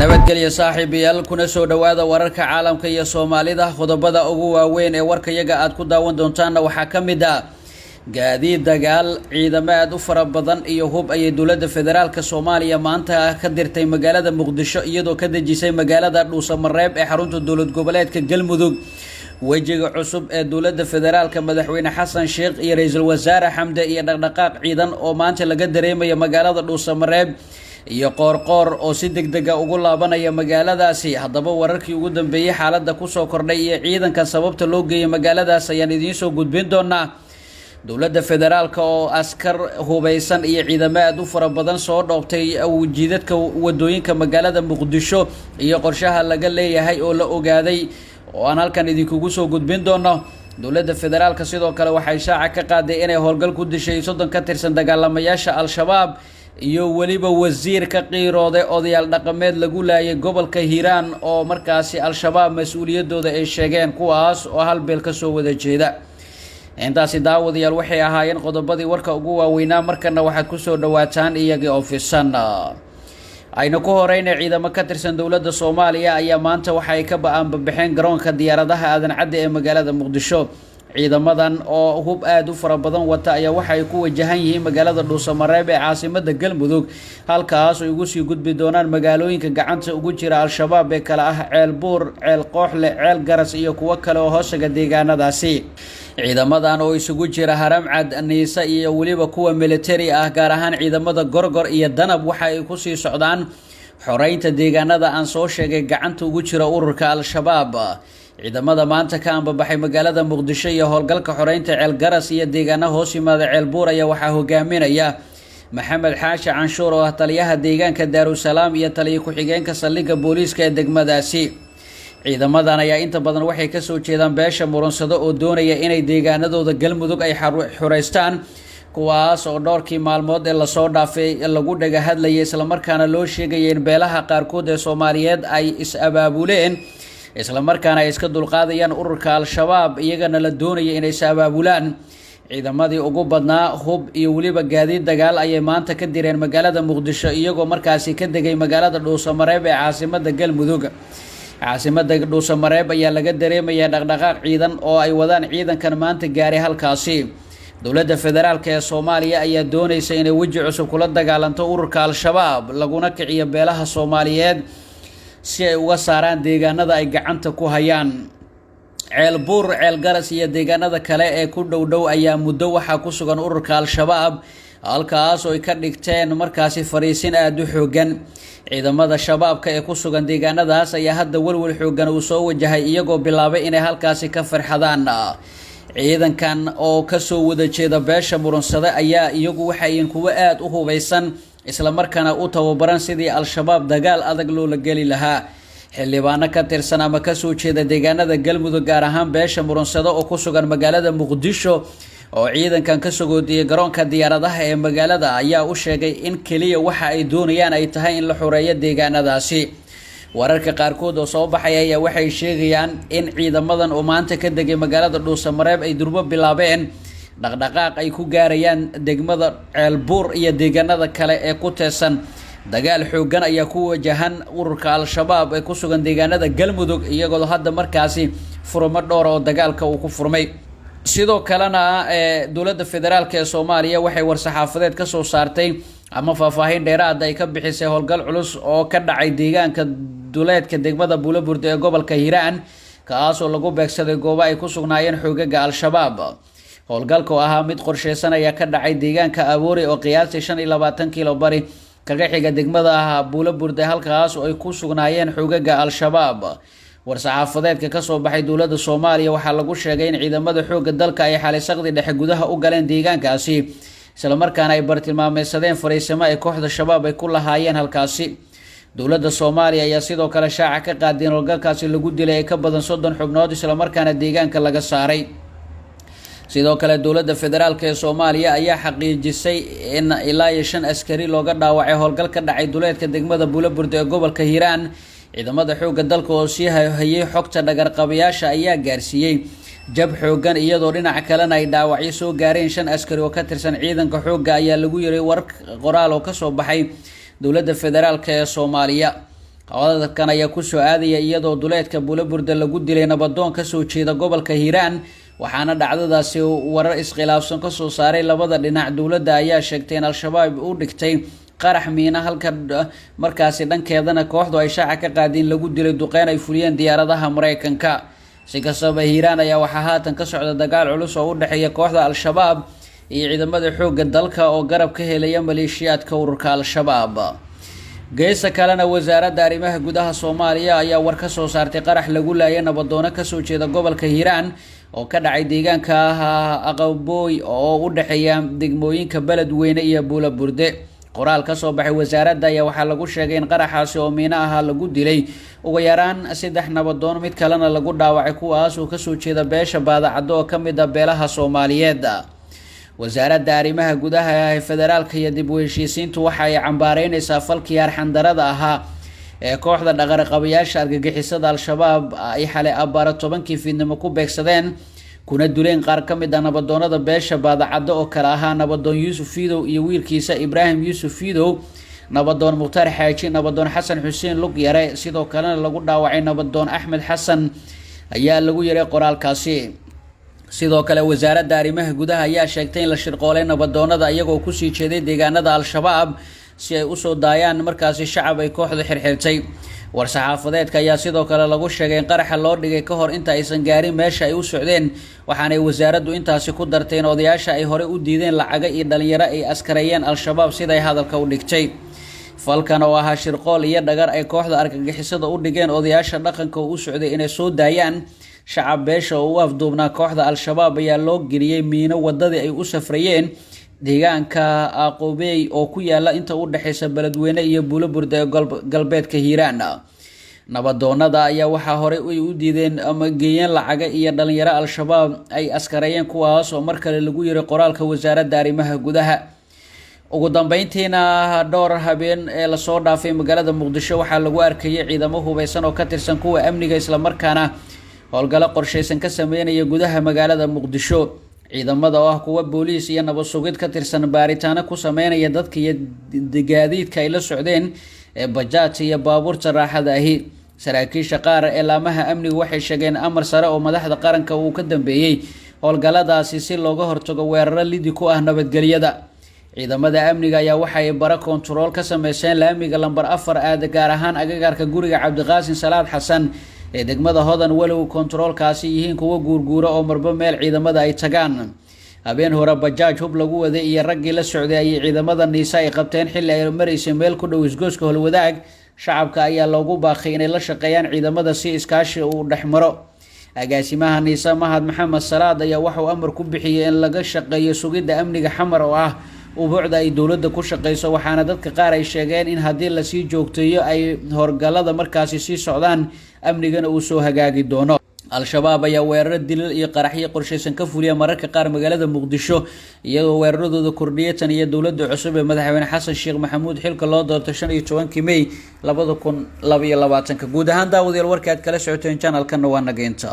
nabadgelyo saaxiibayaal kuna soo dhawaada wararka caalamka iyo Soomaalida qodobada ugu waaweyn ee warkayaga aad ku daawan doontaan waxa kamid ah gaadiid dagaal ciidamada u fara badan iyo hub ay dawladda federaalka Soomaaliya maanta ka dirtay magaalada Muqdisho iyadoo ka dejisay magaalada Dhuusamareeb ee xarunta dawlad goboleedka Galmudug wajiga cusub ee dawladda federaalka madaxweyne Xasan Sheekh iyo ra'iisul wasaare Xamde iyo dhaqdhaqaaq ciidan oo maanta laga dareemayo magaalada Dhuusamareeb iyo qoorqoor oo si degdeg ah ugu laabanaya magaaladaasi haddaba wararkii ugu dambeeyay xaaladda ku soo kordhay iyo ciidanka sababta loo geeyay magaaladaas ayaan idiin soo gudbin doonaa dawladda federaalka oo askar hubeysan iyo ciidamada u fara badan soo dhoobtay jidadka wadooyinka magaalada Muqdisho iyo qorshaha laga leeyahay oo la ogaaday oo aan halkan idinkugu soo gudbin doono dawladda federaalka sidoo kale waxay shaaca ka qaaday inay howlgal ku dishay 30 ka tirsan dagaalamayaasha al-shabaab iyo waliba wasiir ka qiirooday odayaal dhaqameed lagu laayay gobolka Hiiraan oo markaasi al-shabaab mas'uuliyadooda ay sheegeen kuwaas oo hal beel ka soo wada jeeda intaasi daawadayaal waxay ahaayeen qodobadii warka ugu waaweynaa markana waxaad ku soo dhawaataan iyagii ofisan ayna ku horeynay ciidamo ka tirsan dawladda Soomaaliya ayaa maanta waxay ka baxeen garoonka diyaaradaha aadan cadde ee magaalada Muqdisho ciidamadan oo hub aad u fara badan wata ayaa waxay ku wajahan yihiin magaalada Dhuusamareeb ee caasimadda Galmudug halkaas oo ugu sii gudbi doonaan magaalooyinka gacanta ugu jira al-shabaab ee kala ah Ceel Buur, Ceel Qooxle, Ceel Garas iyo kuwa kale oo hoosaga deegaanadaasi ciidamadan oo isugu jira Haramcad, Niisa iyo waliba kuwa military ah gaar ahaan ciidamada Gorgor iyo Danab waxa ay ku sii socdaan xoreynta deegaanada aan soo sheegay gacanta ugu jira ururka al-shabaab ciidamada maanta ka ambabaxay magaalada Muqdisho iyo howlgalka xoreynta Ceel Garas iyo deegaanaha hoos yimaada Ceel Buur ayaa waxa hogaaminaya Maxamed Xaashi Canshuur oo taliyaha deegaanka Daarusalaam iyo taliye ku-xigeenka saldhigga booliiska ee degmadaasi ciidamadan ayaa inta badan waxay ka soo jeedaan beesha Murunsado oo doonaya inay deegaanadooda Galmudug ay xoreystaan kuwaas oo dhowrkii maalmood ee la soo dhaafay lagu dhaga hadlayay isla markaana loo sheegay in beelaha qaarkood ee Soomaaliyeed ay is-abaabuleen isla markaana ay iska dulqaadayaan ururka al-shabaab iyagana la doonaya inay is-abaabulaan ciidamadii ugu badnaa hub iyo waliba gaadiid dagaal ayay maanta ka direen magaalada Muqdisho iyagoo markaasi ka degay magaalada Dhuusamareeb ee caasimadda Galmudug caasimadda Dhuusamareeb ayaa laga dareemayaa dhaqdhaqaaq ciidan oo ay wadaan ciidankan maanta gaaray halkaasi dawladda federaalka ee Soomaaliya ayaa doonaysa inay waji cusub kula dagaalanto ururka al-shabaab laguna kiciyo beelaha Soomaaliyeed si ay uga saaraan deegaanada ay gacanta ku hayaan Ceel Buur, Ceel Garas iyo deegaanada kale ee ku dhow ayaa muddo waxa ku sugan ururka al-shabaab halkaas oo ay ka dhigteen markaasi fariisin aad u xoogan ciidamada shabaabka ee ku sugan deegaanadaas ayaa hadda walwal xoogan uu soo wajahay iyagoo bilaabay inay halkaasi ka farxadaan ciidankan oo ka soo wada jeeda beesha Murunsado ayaa iyagu waxay kuwa aad u hubeysan isla markaana u tababaran sidii al-shabaab dagaal adag loola gali lahaa xildhibaano ka tirsan ama ka soo jeeda deegaanada Galmudug gaar ahaan beesha Murunsado oo ku sugan magaalada Muqdisho oo ciidankan ka soo goodiyay garoonka diyaaradaha ee magaalada ayaa u sheegay in kaliya waxa ay doonayaan ay tahay in la xoreeyo deegaanadaasi wararka qaarkood oo soo baxay ayaa waxay sheegayaan in ciidamadan oo maanta ka degay magaalada Dhuusamareeb ay durba bilaabeen dhaqdhaqaaq ay ku gaarayaan degmada Ceel Buur iyo deegaanada kale ee ku teesan dagaal xoogan ayaa ku wajahan ururka al-shabaab ee ku sugan deegaanada Galmudug iyagoo hadda markaasi furmo dhowr oo dagaalka uu ku furmay sidoo kalena dawladda federaalka ee Soomaaliya waxay war-saxaafadeed ka soo saartay ama faahfaahin dheeraad ay ka bixisay howlgal culus oo ka dhacay deegaanka duleedka degmada Buulaburda ee gobolka Hiiraan kaas oo lagu beegsaday goobo ay ku sugnaayeen xoogaga al-shabaab howlgalku ahaa mid qorsheysan ayaa ka dhacay deegaanka Aboori oo qiyaastii 25 kiiloobar kaga xiga degmada Buulaburda halkaas oo ay ku sugnaayeen xoogaga al-shabaab war-saxaafadeedka ka soo baxay dawladda Soomaaliya waxaa lagu sheegay in ciidamada xoogga dalka ay xalisaqdi dhexe gudaha u galeen deegaankaasi isla markaana ay bartilmaameedsadeen fariisimo ay kooxda shabaab ay ku lahaayeen halkaasi dawladda Soomaaliya ayaa sidoo kale shaaca ka qaaday in howlgalkaasi lagu dilay ay ka badan 30 xubnood isla markaana deegaanka laga saaray sidoo kale dawladda federaalka ee Soomaaliya ayaa xaqiijisay in ilaa 5 askari looga dhaawacay howlgal ka dhacay duleedka degmada Buulaburda ee gobolka Hiiraan ciidamada xoogga dalka oo sii hayay xogta dhagar qabayaasha ayaa gaarsiiyay jab xoogan iyadoo dhinaca kalena ay dhaawacyo soo gaareen 5 askari oo ka tirsan ciidanka xoogga ayaa lagu yiray war qoraal oo ka soo baxay dawladda federaalka ee Soomaaliya qodobkan ayaa ku soo aadaya iyadoo duleedka Buulaburde lagu dilay nabadoon ka soo jeeda gobolka Hiiraan waxaana dhacdadaasi warar iskhilaafsan ka soo saaray labada dhinac. dowladda ayaa sheegtay in al-shabaab u dhigtay qarax miina halka markaasi dhankeedana kooxdu ay shaaca ka qaadeen lagu dilay duqeyn ay fuliyeen diyaaradaha Mareykanka. si kastaba Hiiraan ayaa waxaa haatan ka socda dagaal culus oo u dhaxeeya kooxda al-shabaab iyo ciidamada xoogga dalka oo garab ka helaya maleeshiyaadka ururka al-shabaab. geesa kalena wasaaradda arrimaha gudaha Soomaaliya ayaa war ka soo saartay qarax lagu laayay nabadoono ka soo jeeda gobolka Hiiraan oo ka dhacay deegaanka Aqabooy oo u dhaxeeya degmooyinka Beledweyne iyo Buulaburde. qoraal ka soo baxay wasaaradda ayaa waxaa lagu sheegay in qaraxaasi oo miina ahaa lagu dilay ugu yaraan 3 nabadoon mid kalena lagu dhaawacay kuwaas oo ka soo jeeda beesha Baadacado oo ka mid ah beelaha Soomaaliyeed. wasaaradda arrimaha gudaha ee federaalka iyo dib u heshiisiintu waxa ay cambaareynaysaa falkii arxandarada ahaa ee kooxda dhaqarqabayaasha argagixisada al-shabaab ay xalay abbaaro 10kii fiidnimo ku beegsadeen kuna duleen qaar ka mid ah nabadoonada beesha Baadacado oo kala ahaa nabadoon Yuusuf Fiidow iyo wiilkiisa Ibraahim Yuusuf Fiidow, nabadoon Mukhtaar Xaaji, nabadoon Xasan Xuseen Lug Yare, sidoo kalena lagu dhaawacay nabadoon Axmed Xasan ayaa lagu yaray qoraalkaasi. sidoo kale wasaaradda arrimaha gudaha ayaa sheegtay in la shirqoolay nabadoonada iyagoo ku sii jeeday deegaanada al-shabaab si ay u soo daayaan markaasi shacab ay kooxdu xirxirtay. war-saxaafadeedka ayaa sidoo kale lagu sheegay in qaraxa loo dhigay ka hor inta aysan gaarin meesha ay u socdeen waxaanay wasaaraddu intaasi ku dartay in odayaasha ay hore u diideen lacaga iyo dhalinyaro ay askareeyeen al-shabaab siday hadalka u dhigtay. falkan oo ahaa shirqool iyo dhagar ay kooxda argagixisada u dhigeen odayaasha dhaqanka oo u socday inay soo daayaan shacab beesha oo u afduubnaa kooxda al-shabaab ayaa loo geliyey miino wadadii ay u safrayeen deegaanka Aqoobey oo ku yaala inta u dhaxaysa Beledweyne iyo Buulaburde ee galbeedka Hiiraan. nabadoonada ayaa waxaa hore u diideen ama geeyeen lacaga iyo dhalinyaro al-shabaab ay askareeyeen kuwaas oo mar kale lagu yiri qoraalka wasaaradda arrimaha gudaha. ugu dambeyntiina dhowr habeen ee la soo dhaafay magaalada Muqdisho waxaa lagu arkayay ciidamo hubeysan oo ka tirsan kuwa amniga isla markaana howlgalo qorsheysan ka sameynaya gudaha magaalada Muqdisho. ciidamada oo ah kuwa booliis iyo nabad sugid ka tirsan baaritaano ku sameynaya dadka iyo gaadiidka ay la socdeen ee bajaaj iyo baabuurta raaxada ahi. saraakiisha qaar ee laamaha amnigu waxay sheegeen amar sare oo madaxda qaranka uu ka dambeeyay howlgaladaasi si looga hortago weeraro lidi ku ah nabadgelyada. ciidamada amniga ayaa waxay bara kontarool ka sameeyeen laamiga lambar 4 aad gaar ahaan agagaarka guriga Cabdiqaasin Salaad Xasan ee degmada Hodan walow kontaroolkaasi yihiin kuwa guurguura oo marba meel ciidamada ay tagaan. habeen hore bajaaj hub lagu waday iyo raggii la socday ay ciidamada Niisa ay qabteen xilli ay mareysay meel ku dhow isgooska Holwadaag. shacabka ayaa loogu baaqay inay la shaqeeyaan ciidamada si iskaashi u dhexmaro. agaasimaha Niisa Mahad Maxamed Salaad ayaa wuxuu amar ku bixiyay in laga shaqeeyo sugidda amniga xamar oo ah ubuucda ay dowladda ku shaqeyso waxaana dadka qaar ay sheegeen in haddii la sii joogteeyo ay horgalada markaasi sii socdaan amnigana uu soo hagaagi doono. al-shabaab ayaa weeraro dilal iyo qaraxyo qorsheysan ka fuliya mararka qaar magaalada Muqdisho iyadoo weeraradooda kordhiyay tan iyo dowladda cusub ee madaxweyne Xasan Sheekh Maxamuud xilka loo doortay 15 May 2022. guud ahaan daawadayaal warka aad kala socoteen channelkan waa nageynta.